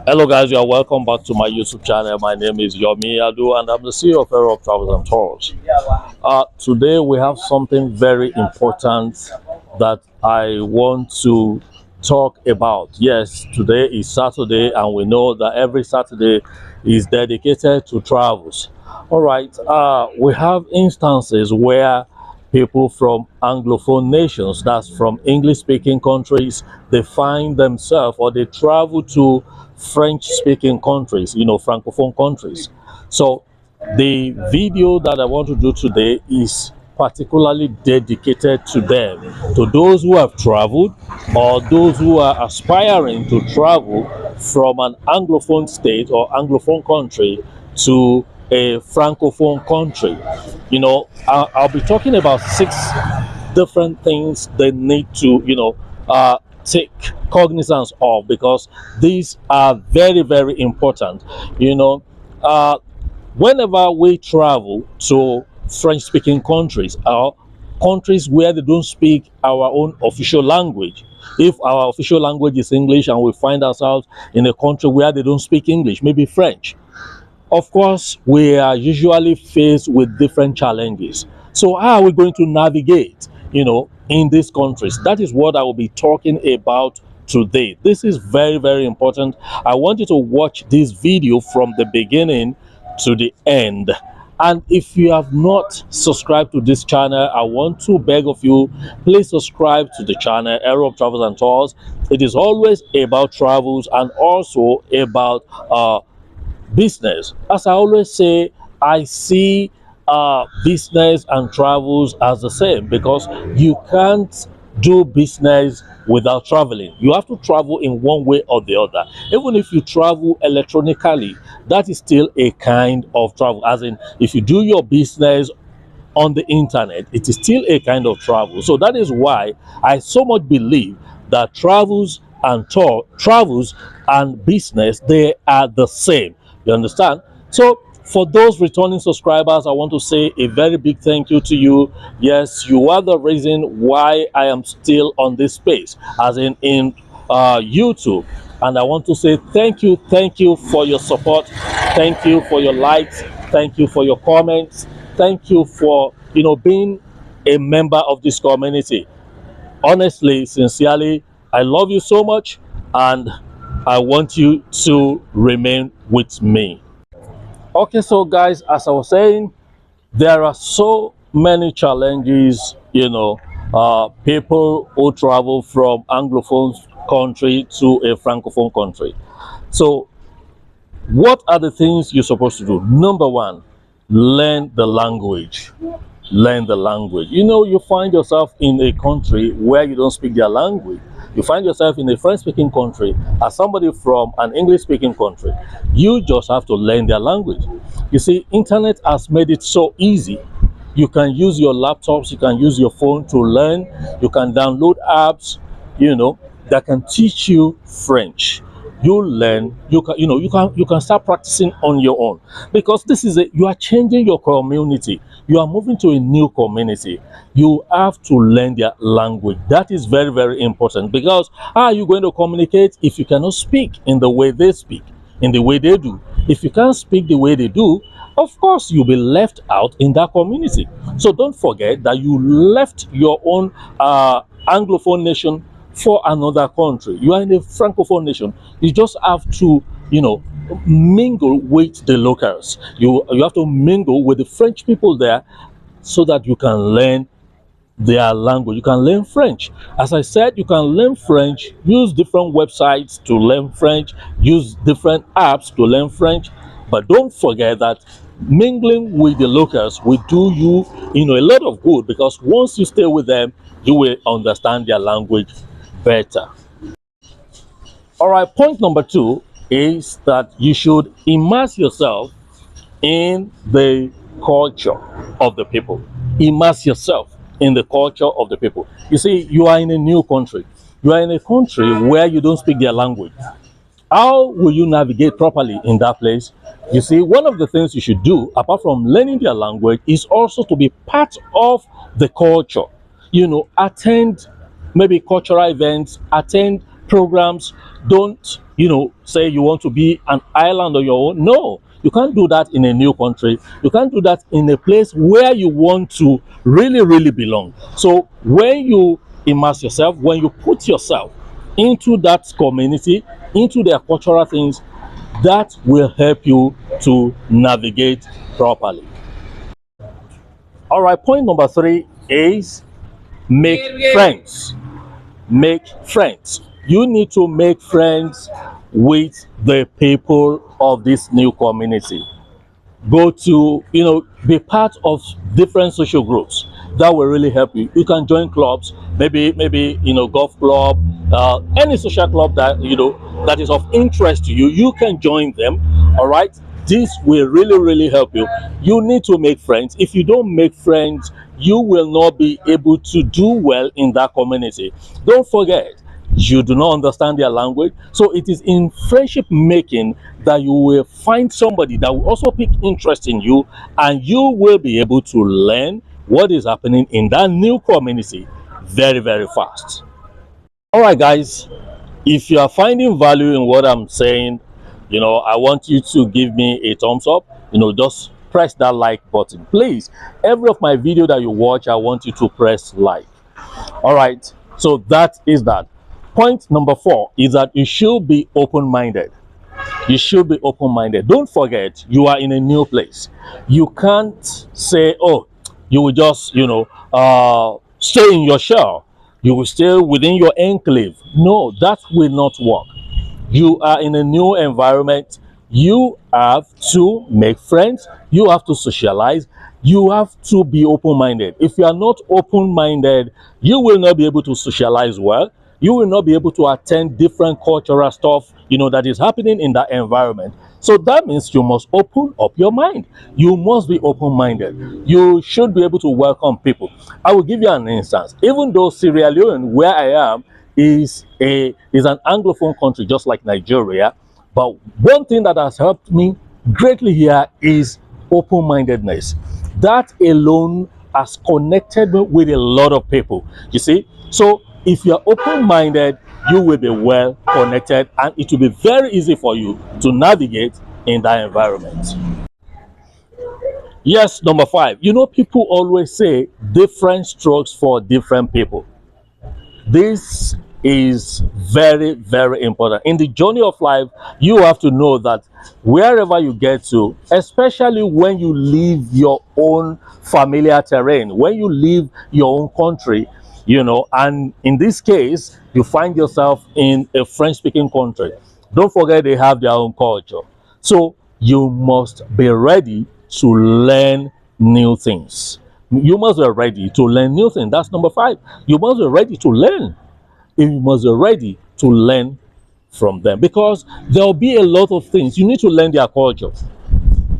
Hello guys, you are welcome back to my YouTube channel. My name is Yomi Adu and I'm the CEO of Europe Travels and Tours. Today we have something very important that I want to talk about. Yes, today is Saturday and we know that every Saturday is dedicated to travels. All right, we have instances where people from Anglophone nations, that's from English-speaking countries, they find themselves or they travel to French-speaking countries, Francophone countries. So the video that I want to do today is particularly dedicated to them, to those who have traveled or those who are aspiring to travel from an Anglophone state or Anglophone country to a Francophone country. I'll be talking about 6 different things they need to, take cognizance of, because these are very, very important. Whenever we travel to French-speaking countries or countries where they don't speak our own official language, if our official language is English and we find ourselves in a country where they don't speak English, maybe French, of course, we are usually faced with different challenges. So how are we going to navigate, in these countries? That is what I will be talking about today. This is very, very important. I want you to watch this video from the beginning to the end. And if you have not subscribed to this channel, I want to beg of you, please subscribe to the channel, Europe Travels and Tours. It is always about travels and also about business. As I always say, I see business and travels as the same, because you can't do business without traveling. You have to travel in one way or the other. Even if you travel electronically, that is still a kind of travel. As in, if you do your business on the internet, it is still a kind of travel. So that is why I so much believe that travels and business, they are the same. You understand? So for those returning subscribers, I want to say a very big thank you to you. Yes, you are the reason why I am still on this space, as in YouTube. And I want to say thank you for your support. Thank you for your likes. Thank you for your comments. Thank you for being a member of this community. Honestly, sincerely, I love you so much, and I want you to remain with me. Okay, so guys, as I was saying, there are so many challenges, people who travel from Anglophone country to a Francophone country. So what are the things you're supposed to do? Number one, learn the language. Learn the language. You find yourself in a country where you don't speak their language. You find yourself in a French-speaking country as somebody from an English-speaking country. You just have to learn their language. You see, internet has made it so easy. You can use your laptops, you can use your phone to learn. You can download apps, that can teach you French. You learn, you can start practicing on your own, because you are changing your community. You are moving to a new community. You have to learn their language. That is very, very important, because how are you going to communicate if you cannot speak in the way they speak, in the way they do? If you can't speak the way they do, of course you'll be left out in that community. So don't forget that you left your own Anglophone nation for another country. You are in a Francophone nation. You just have to, mingle with the locals. You have to mingle with the French people there, so that you can learn their language. You can learn French. As I said, you can learn French, use different websites to learn French, use different apps to learn French. But don't forget that mingling with the locals will do you, a lot of good, because once you stay with them, you will understand their language better. All right, point number 2 is that you should immerse yourself in the culture of the people. Immerse yourself in the culture of the people. You see, you are in a new country. You are in a country where you don't speak their language. How will you navigate properly in that place? You see, one of the things you should do, apart from learning their language, is also to be part of the culture. Attend maybe cultural events, attend programs. Don't, say you want to be an island on your own. No, you can't do that in a new country. You can't do that in a place where you want to really, really belong. So when you immerse yourself, when you put yourself into that community, into their cultural things, that will help you to navigate properly. All right, point number 3 is make friends. Make friends. You need to make friends with the people of this new community. Go to, be part of different social groups. That will really help you. You can join clubs, maybe golf club, any social club that that is of interest to you. You can join them. All right, this will really, really help you. You need to make friends. If you don't make friends, you will not be able to do well in that community. Don't forget, you do not understand their language. So it is in friendship making that you will find somebody that will also pick interest in you, and you will be able to learn what is happening in that new community very, very fast. All right, guys, if you are finding value in what I'm saying, I want you to give me a thumbs up. Just press that like button, please. Every of my video that you watch, I want you to press like. All right, so that is that. Point number 4 is that you should be open-minded. You should be open-minded. Don't forget, you are in a new place. You can't say, oh, you will just stay in your shell, you will stay within your enclave. No, that will not work. You are in a new environment. You have to make friends. You have to socialize. You have to be open-minded. If you are not open-minded, you will not be able to socialize well. You will not be able to attend different cultural stuff that is happening in that environment. So that means you must open up your mind. You must be open-minded. You should be able to welcome people. I will give you an instance. Even though Sierra Leone, where I am, is an Anglophone country just like Nigeria, but one thing that has helped me greatly here is open-mindedness. That alone has connected me with a lot of people. You see, so if you're open-minded, you will be well connected, and it will be very easy for you to navigate in that environment. Yes, number 5. People always say different strokes for different people. This is very, very important. In the journey of life, you have to know that wherever you get to, especially when you leave your own familiar terrain, when you leave your own country, and in this case, you find yourself in a French-speaking country. Don't forget they have their own culture. So you must be ready to learn new things. You must be ready to learn new things. That's number 5. You must be ready to learn. You must be ready to learn from them, because there will be a lot of things. You need to learn their culture.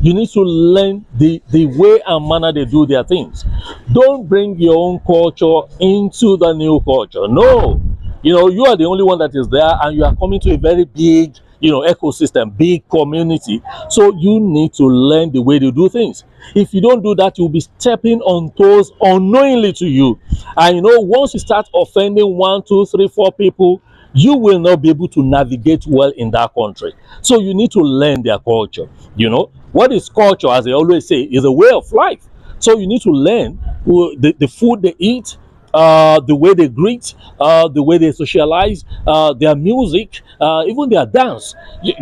You need to learn the way and manner they do their things. Don't bring your own culture into the new culture. No. You are the only one that is there, and you are coming to a very big ecosystem, big community. So you need to learn the way they do things. If you don't do that, you'll be stepping on toes unknowingly to you. And once you start offending 1, 2, 3, 4 people, you will not be able to navigate well in that country. So you need to learn their culture. What is culture, as they always say, is a way of life. So you need to learn the food they eat, the way they greet, the way they socialize, their music, even their dance.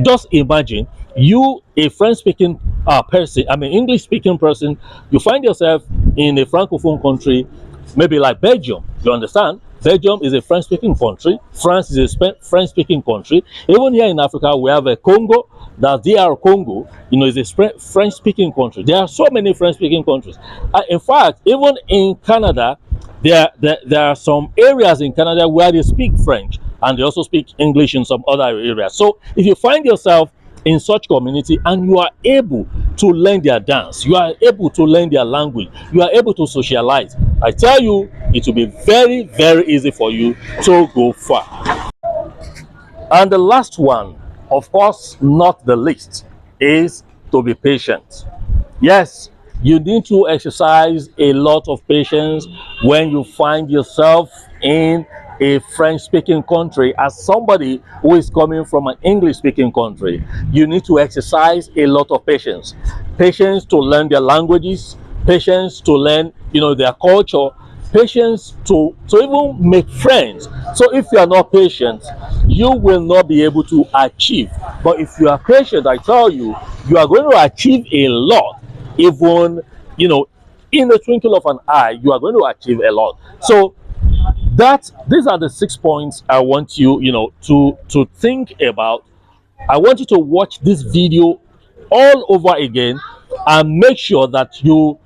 Just imagine you, a French-speaking person, English-speaking person, you find yourself in a Francophone country, maybe like Belgium. You understand? Belgium is a French-speaking country. France is a French-speaking country. Even here in Africa, we have a Congo. That DR Congo, is a French-speaking country. There are so many French-speaking countries. In fact, even in Canada, there are some areas in Canada where they speak French, and they also speak English in some other areas. So if you find yourself in such community and you are able to learn their dance, you are able to learn their language, you are able to socialize, I tell you, it will be very, very easy for you to go far. And the last one, of course, not the least, is to be patient. Yes, you need to exercise a lot of patience when you find yourself in a French speaking country as somebody who is coming from an English speaking country. You need to exercise a lot of patience. Patience to learn their languages, patience to learn, their culture, patience to even make friends. So if you are not patient, you will not be able to achieve. But if you are patient, I tell you, you are going to achieve a lot. Even, in the twinkle of an eye, you are going to achieve a lot. So these are the 6 points I want you, to think about. I want you to watch this video all over again and make sure that you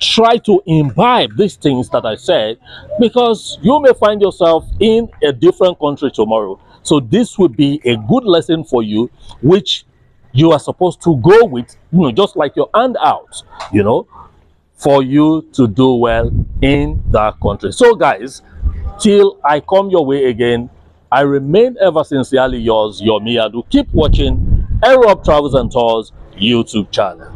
try to imbibe these things that I said, because you may find yourself in a different country tomorrow. So this would be a good lesson for you, which you are supposed to go with, just like your hand out, for you to do well in that country. So guys, till I come your way again, I remain ever sincerely yours, your Miyadu. Keep watching Aero Up Travels and Tours YouTube channel.